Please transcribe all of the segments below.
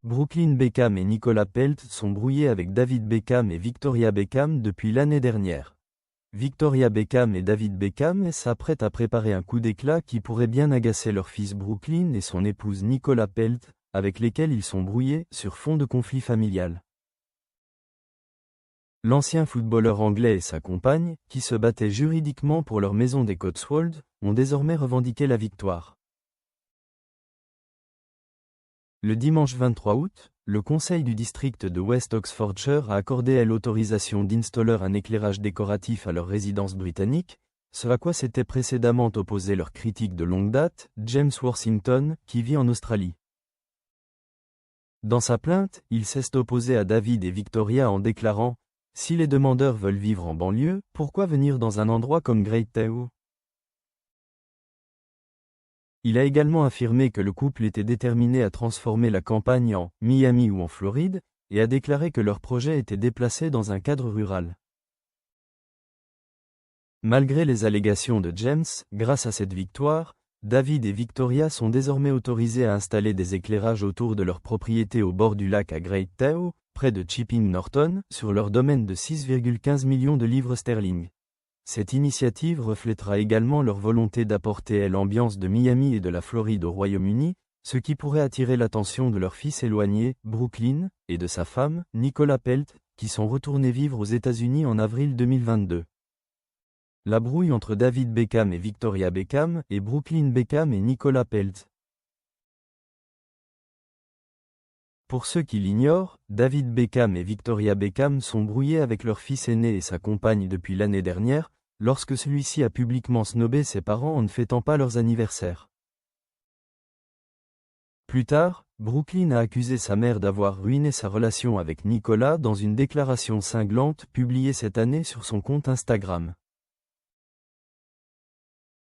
Brooklyn Beckham et Nicolas Pelt sont brouillés avec David Beckham et Victoria Beckham depuis l'année dernière. Victoria Beckham et David Beckham s'apprêtent à préparer un coup d'éclat qui pourrait bien agacer leur fils Brooklyn et son épouse Nicolas Pelt, avec lesquels ils sont brouillés sur fond de conflit familial. L'ancien footballeur anglais et sa compagne, qui se battaient juridiquement pour leur maison des Cotswolds, ont désormais revendiqué la victoire. Le dimanche 23 août, le conseil du district de West Oxfordshire a accordé l'autorisation d'installer un éclairage décoratif à leur résidence britannique, ce à quoi s'était précédemment opposé leur critique de longue date, James Worthington, qui vit en Australie. Dans sa plainte, il s'est opposé à David et Victoria en déclarant « Si les demandeurs veulent vivre en banlieue, pourquoi venir dans un endroit comme Great Tao ?» Il a également affirmé que le couple était déterminé à transformer la campagne en Miami ou en Floride, et a déclaré que leur projet était déplacé dans un cadre rural. Malgré les allégations de James, grâce à cette victoire, David et Victoria sont désormais autorisés à installer des éclairages autour de leur propriété au bord du lac à Great Tao, près de Chipping Norton, sur leur domaine de 6,15 millions de livres sterling. Cette initiative reflètera également leur volonté d'apporter l'ambiance de Miami et de la Floride au Royaume-Uni, ce qui pourrait attirer l'attention de leur fils éloigné, Brooklyn, et de sa femme, Nicolas Pelt, qui sont retournés vivre aux États-Unis en avril 2022. La brouille entre David Beckham et Victoria Beckham et Brooklyn Beckham et Nicolas Pelt. Pour ceux qui l'ignorent, David Beckham et Victoria Beckham sont brouillés avec leur fils aîné et sa compagne depuis l'année dernière, lorsque celui-ci a publiquement snobé ses parents en ne fêtant pas leurs anniversaires. Plus tard, Brooklyn a accusé sa mère d'avoir ruiné sa relation avec Nicolas dans une déclaration cinglante publiée cette année sur son compte Instagram.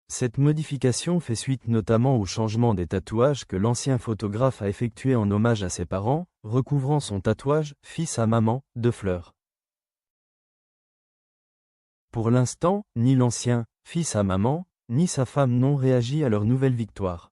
Cette modification fait suite notamment au changement des tatouages que l'ancien photographe a effectué en hommage à ses parents, recouvrant son tatouage « Fils à maman » de fleurs. Pour l'instant, ni l'ancien « Fils à maman » ni sa femme n'ont réagi à leur nouvelle victoire.